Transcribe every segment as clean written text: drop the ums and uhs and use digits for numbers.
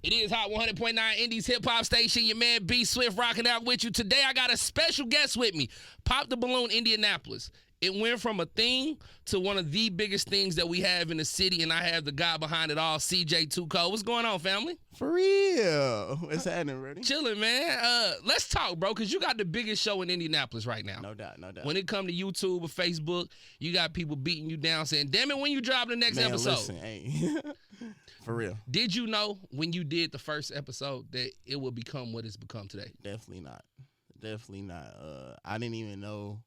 It is Hot 100.9 Indies Hip Hop Station. Your man B Swift rocking out with you. Today I got a special guest with me. Pop the Balloon, Indianapolis. It went from a thing to one of the biggest things that we have in the city, and I have the guy behind it all, CJ Too Kold. What's going on, family? For real. What's happening, Reddy? Chilling, man. Let's talk, bro, because you got the biggest show in Indianapolis right now. No doubt, no doubt. When it come to YouTube or Facebook, you got people beating you down saying, damn it, when you drop the next episode. Listen, hey. For real. Did you know when you did the first episode that it would become what it's become today? Definitely not. Definitely not. I didn't even know.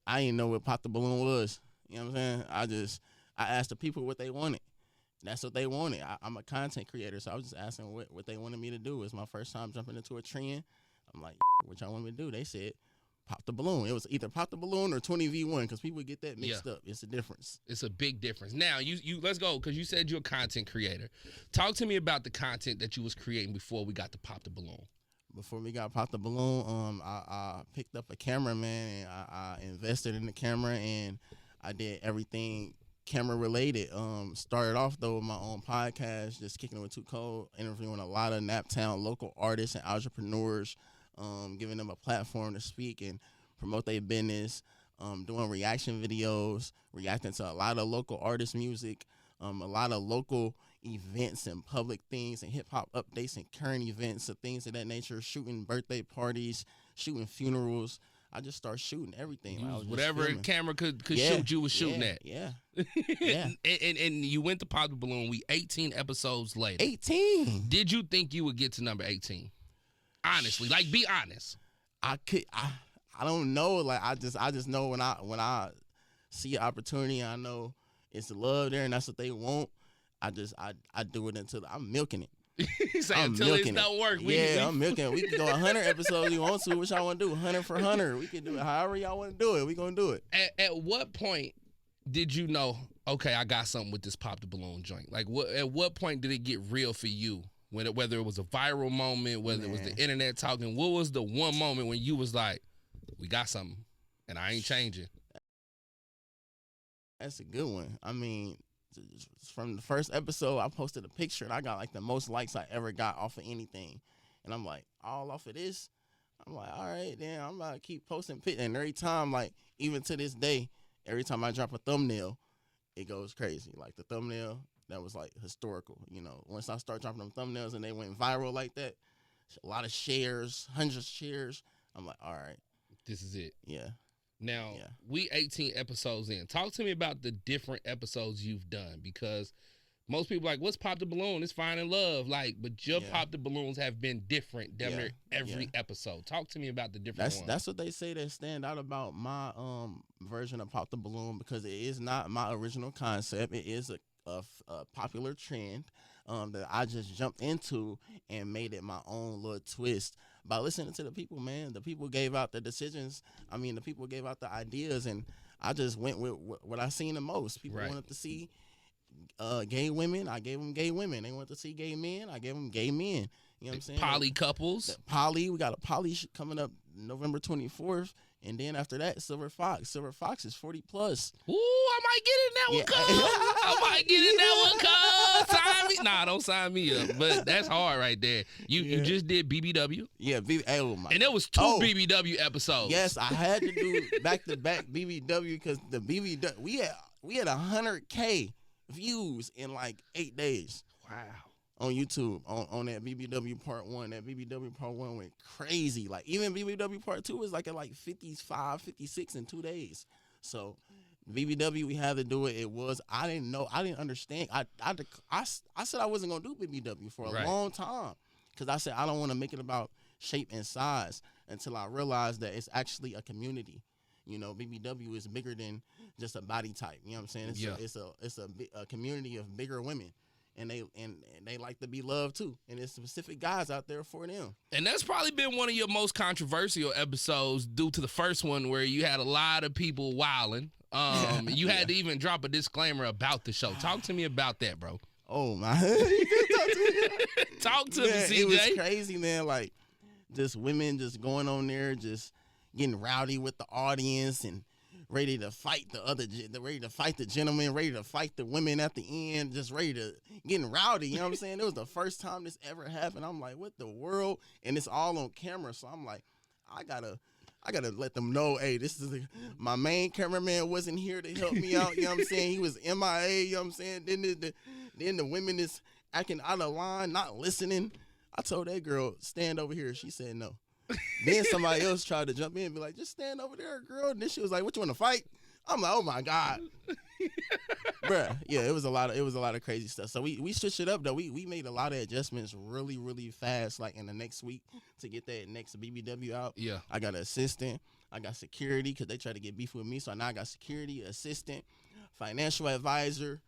I didn't know what Pop the Balloon was. You know what I'm saying? I asked the people what they wanted. That's what they wanted. I'm a content creator, so I was just asking what they wanted me to do. It was my first time jumping into a trend. I'm like, what y'all want me to do? They said, Pop the Balloon. It was either Pop the Balloon or 20v1 because people get that mixed up. It's a difference. It's a big difference. Now, you let's go, because you said you're a content creator. Talk to me about the content that you was creating before we got to Pop the Balloon. Before we got Pop the Balloon, I picked up a camera, man, and I invested in the camera, and I did everything camera related. Started off though with my own podcast, just kicking it with Too Kold, interviewing a lot of Naptown local artists and entrepreneurs, giving them a platform to speak and promote their business, doing reaction videos, reacting to a lot of local artist music, a lot of local events and public things and hip-hop updates and current events and things of that nature, shooting birthday parties, shooting funerals. I just started shooting everything. Whatever a camera could shoot, you was shooting at. Yeah. And you went to Pop the Balloon. We 18 episodes later. 18. Did you think you would get to number 18? Honestly, like, be honest. I don't know. Like, I just know when I see an opportunity, I know it's love there and that's what they want. I do it until I'm milking it. Until it don't work. I'm milking it. We can go 100 episodes you want to. What y'all want to do? 100 for 100. We can do it however y'all want to do it. We gonna do it. At what point did you know, okay, I got something with this Pop the Balloon joint? Like, at what point did it get real for you? Whether it was a viral moment, whether it was the internet talking, what was the one moment when you was like, we got something, and I ain't changing? That's a good one. I mean, from the first episode, I posted a picture, and I got like the most likes I ever got off of anything. And I'm like, all off of this? I'm like, all right, then I'm about to keep posting pictures. And every time, like, even to this day, every time I drop a thumbnail, it goes crazy. Like, the thumbnail, that was, like, historical. You know, once I start dropping them thumbnails and they went viral like that, a lot of shares, hundreds of shares, I'm like, all right. This is it. Yeah. Now, we 18 episodes in. Talk to me about the different episodes you've done, because most people are like, what's Pop the Balloon? It's Fine in Love. Like, but your Pop the Balloons have been different every episode. Talk to me about the different ones. That's what they say that stand out about my version of Pop the Balloon, because it is not my original concept. It is a popular trend that I just jumped into and made it my own little twist by listening to the people, man. The people gave out the decisions. I mean, the people gave out the ideas, and I just went with what I seen the most. People wanted to see gay women. I gave them gay women. They wanted to see gay men. I gave them gay men. You know what I'm saying? Poly couples. We got a poly coming up November 24th. And then after that, Silver Fox. Silver Fox is 40 plus. Ooh, I might get in that one, cuz. I might get in that one, cuz. Sign me. Nah, don't sign me up. But that's hard right there. You just did BBW. Yeah, oh my. And there was two BBW episodes. Yes, I had to do back-to-back BBW because the BBW, we had 100K views in like 8 days. Wow. On YouTube, on that BBW part 1. That BBW part 1 went crazy. Like, even BBW part 2 was like at like 55, 56 in 2 days. So BBW, we had to do it. I didn't know. I didn't understand. I said I wasn't going to do BBW for a long time, because I said I don't want to make it about shape and size, until I realized that it's actually a community. You know, BBW is bigger than just a body type. You know what I'm saying? It's a community of bigger women. And they like to be loved too, and there's specific guys out there for them. And that's probably been one of your most controversial episodes, due to the first one where you had a lot of people wilding. You had to even drop a disclaimer about the show. Talk to me about that, bro. Oh my! Talk to me, CJ. It was crazy, man. Like, just women just going on there, just getting rowdy with the audience and ready to fight ready to fight the gentlemen, ready to fight the women at the end, just ready to getting rowdy. You know what I'm saying? It was the first time this ever happened. I'm like, what the world? And it's all on camera. So I'm like, I gotta let them know, hey, this is my main cameraman wasn't here to help me out. You know what I'm saying? He was MIA. You know what I'm saying? Then the women is acting out of line, not listening. I told that girl, stand over here. She said no. Then somebody else tried to jump in and be like, just stand over there, girl. And then she was like, what, you want to fight? I'm like, oh my God. Bruh, yeah, it was a lot of crazy stuff. So we switched it up though. We made a lot of adjustments really, really fast, like in the next week to get that next BBW out. Yeah. I got an assistant. I got security because they tried to get beef with me. So now I got security, assistant, financial advisor.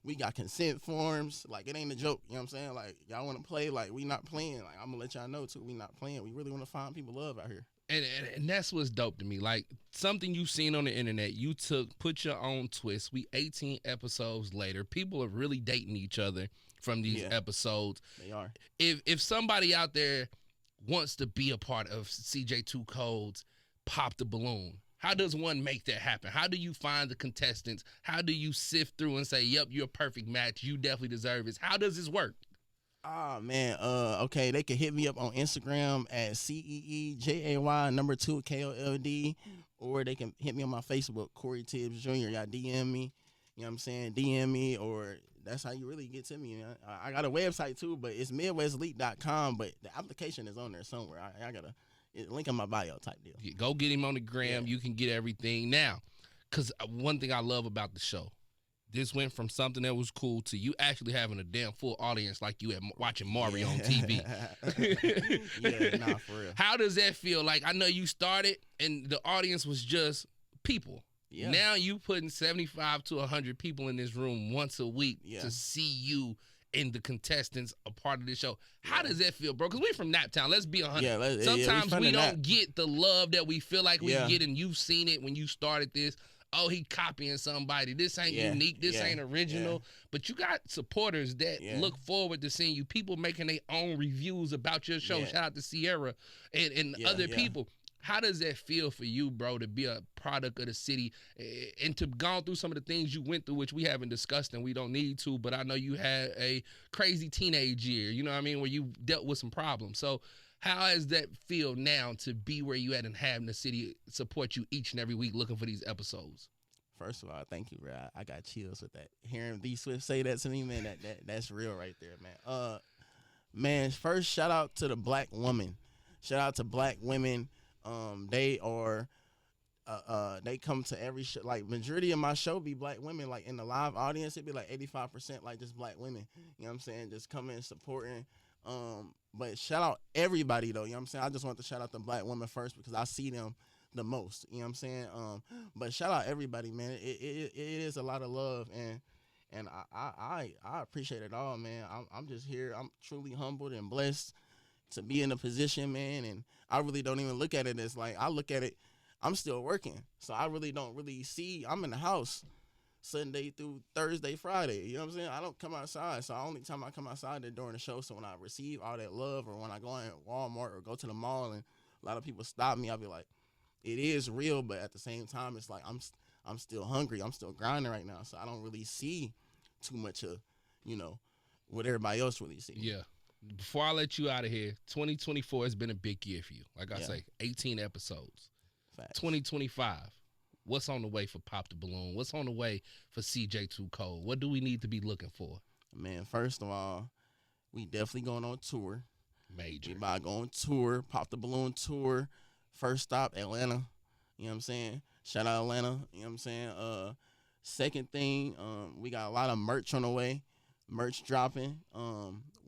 We got consent forms. Like, it ain't a joke. You know what I'm saying? Like, y'all want to play? Like, we not playing. Like, I'm going to let y'all know, too. We not playing. We really want to find people love out here. And that's what's dope to me. Like, something you've seen on the internet, you put your own twist. We 18 episodes later. People are really dating each other from these episodes. They are. If somebody out there wants to be a part of CJ2 Kold's Pop the Balloon, how does one make that happen? How do you find the contestants? How do you sift through and say, yep, you're a perfect match. You definitely deserve this. How does this work? Ah, man. Okay, they can hit me up on Instagram at CEEJAY 2 KOLD, or they can hit me on my Facebook, Corey Tibbs Jr. Y'all DM me. You know what I'm saying? DM me, or that's how you really get to me. You know? I got a website, too, but it's MidwestElite.com, but the application is on there somewhere. I got a link in my bio type deal. Go get him on the gram. You can get everything now. Because one thing I love about the show, this went from something that was cool to you actually having a damn full audience like you at watching Mario on TV. Yeah, nah, for real. How does that feel? Like, I know you started and the audience was just people. Yeah. Now you putting 75 to 100 people in this room once a week to see you and the contestants a part of this show. How does that feel, bro? Because we from Naptown. Let's be 100. Yeah, sometimes we don't get the love that we feel like we get, and you've seen it when you started this. Oh, he copying somebody. This ain't unique. This ain't original. But you got supporters that look forward to seeing you. People making their own reviews about your show. Shout out to Sierra and other people. How does that feel for you, bro, to be a product of the city and to gone through some of the things you went through, which we haven't discussed and we don't need to, but I know you had a crazy teenage year, you know what I mean, where you dealt with some problems. So how does that feel now to be where you at and having the city support you each and every week looking for these episodes? First of all, thank you, bro. I got chills with that. Hearing D Swift say that to me, man, that's real right there, man. Man, first shout out to the black woman. Shout out to black women. They are, they come to every show. Like, majority of my show be black women. Like, in the live audience, it'd be like 85% like just black women. You know what I'm saying? Just coming and supporting. But shout out everybody, though. You know what I'm saying? I just want to shout out the black women first because I see them the most. You know what I'm saying? But shout out everybody, man. It is a lot of love, and I appreciate it all, man. I'm just here. I'm truly humbled and blessed to be in a position, man, and I really don't even look at it as like, I look at it, I'm still working, so I really don't really see, I'm in the house Sunday through Thursday, Friday, you know what I'm saying? I don't come outside, so the only time I come outside is during the show, so when I receive all that love, or when I go in Walmart or go to the mall and a lot of people stop me, I'll be like, it is real, but at the same time, it's like, I'm still hungry, I'm still grinding right now, so I don't really see too much of, you know, what everybody else really sees. Yeah. Before I let you out of here, 2024 has been a big year for you. Like I say, 18 episodes. Facts. 2025, what's on the way for Pop the Balloon? What's on the way for CJ2 Kold? What do we need to be looking for? Man, first of all, we definitely going on tour. Major. We about to go on tour, Pop the Balloon tour. First stop, Atlanta. You know what I'm saying? Shout out Atlanta. You know what I'm saying? Second thing, we got a lot of merch on the way. Merch dropping.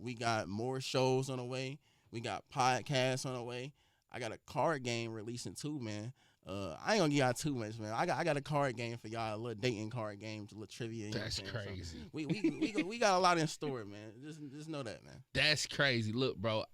We got more shows on the way. We got podcasts on the way. I got a card game releasing too, man. I ain't gonna give y'all too much, man. I got a card game for y'all, a little dating card game, a little trivia. You That's know crazy. So we got a lot in store, man. Just know that, man. That's crazy. Look, bro.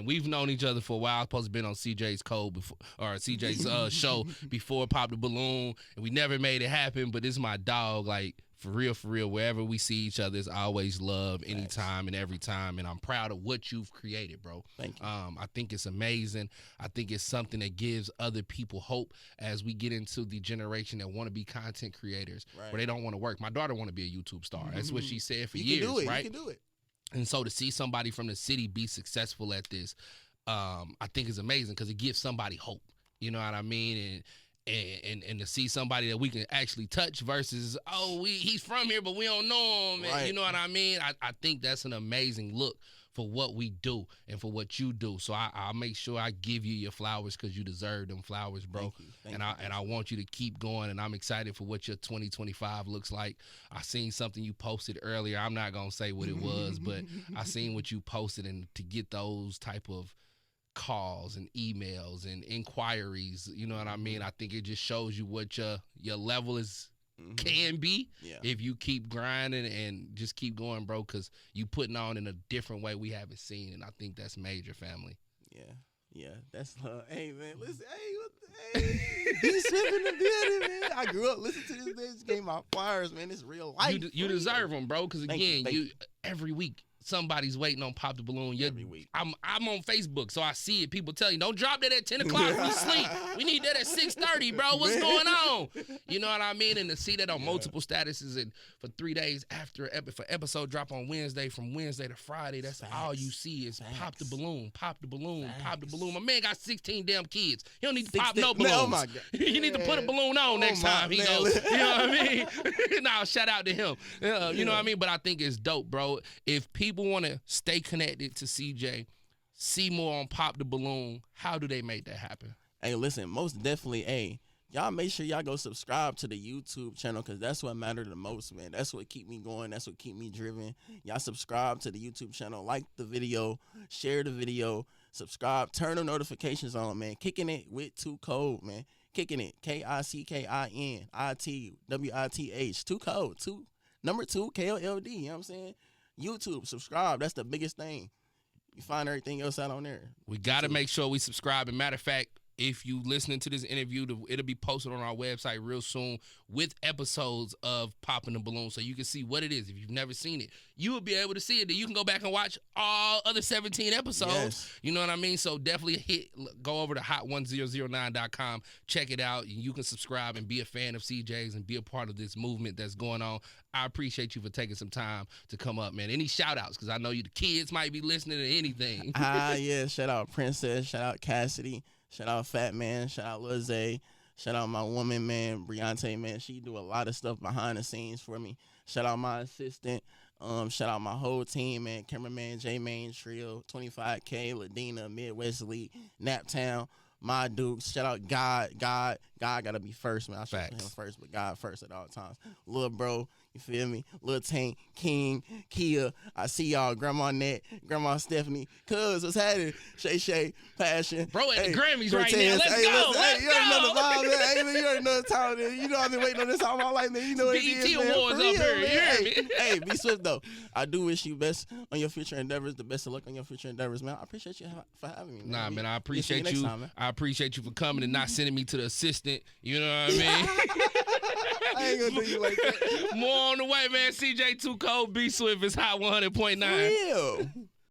We've known each other for a while. I was supposed to been on CJ's Kold before, or CJ's show before Pop the Balloon, and we never made it happen. But this is my dog. Like, For real, wherever we see each other, it's always love, anytime and every time. And I'm proud of what you've created, bro. Thank you. I think it's amazing. I think it's something that gives other people hope as we get into the generation that want to be content creators, where they don't want to work. My daughter want to be a YouTube star. That's what she said for years, right? You can do it. And so to see somebody from the city be successful at this, I think is amazing because it gives somebody hope. You know what I mean? And to see somebody that we can actually touch versus, he's from here, but we don't know him. And you know what I mean? I think that's an amazing look for what we do and for what you do. So I'll make sure I give you your flowers because you deserve them flowers, bro. Thank you. I want you to keep going, and I'm excited for what your 2025 looks like. I seen something you posted earlier. I'm not going to say what it was, but I seen what you posted, and to get those type of calls and emails and inquiries, you know what I mean? I think it just shows you what your level is can be if you keep grinding and just keep going, bro, because you putting on in a different way we haven't seen, and I think that's major, family. Yeah, that's hey man, listen, be Swift in the building, man. I grew up listening to this. They just gave my flowers, man. It's real life. You deserve them, bro, because again, you every week somebody's waiting on Pop the Balloon. Every week. I'm on Facebook, so I see it. People tell you, don't drop that at 10 o'clock. We sleep. We need that at 6:30, bro. What's going on? You know what I mean? And to see that on multiple statuses and for 3 days after for episode drop on Wednesday, from Wednesday to Friday, that's all you see is Pop the Balloon, Pop the Balloon, Pop the Balloon. My man got 16 damn kids. He don't need to pop no balloons. Oh my God. You need to put a balloon on next time he goes. You know what I mean? Nah, shout out to him. You know what I mean? But I think it's dope, bro. If people want to stay connected to CJ, see more on Pop the Balloon, how do they make that happen? Hey, listen, most definitely, y'all make sure y'all go subscribe to the YouTube channel because that's what matters the most, man. That's what keep me going. That's what keep me driven. Y'all subscribe to the YouTube channel, like the video, share the video, subscribe, turn the notifications on, man. Kicking it with Kold, man. Kicking it, KICKINITWITH, Kold, number 2, KOLD, you know what I'm saying? YouTube, subscribe. That's the biggest thing. You find everything else out on there. We got to make sure we subscribe. And matter of fact, if you listening to this interview, it'll be posted on our website real soon with episodes of Popping the Balloon, so you can see what it is. If you've never seen it, you will be able to see it. Then you can go back and watch all other 17 episodes. Yes. You know what I mean? So definitely go over to hot1009.com, check it out. You can subscribe and be a fan of CJ's and be a part of this movement that's going on. I appreciate you for taking some time to come up, man. Any shout-outs? Because I know the kids might be listening to anything. Yeah. Shout out Princess. Shout out Cassidy. Shout out Fat Man, shout out Lil Zay, shout out my woman, man, Briante, man. She do a lot of stuff behind the scenes for me. Shout out my assistant. Shout out my whole team, man. Cameraman, J-Main, Trio, 25K, Ladina, Midwest Elite, Naptown, My Dukes. Shout out God. God gotta be first, man. I should put him first, but God first at all times. Lil Bro, you feel me? Lil Tank, King, Kia. I see y'all. Grandma Net, Grandma Stephanie, Cuz, what's happening? Shay, Passion. Bro, at the Grammys right now. Let's go. Let's you already know the vibe, man. Hey, man, you already know the time. Man. You know I've been waiting on this all my life, man. You know what it is, man. Awards up here. You hear me? Hey, be Swift, though. I do wish you best on your future endeavors, the best of luck on your future endeavors, man. I appreciate you for having me, man. Nah, man, I appreciate you. I appreciate you for coming and not sending me to the assistant. You know what I mean? I ain't gonna do you like that. More on the way, man. CJ Kold, be Swift is Hot 100.9. Real.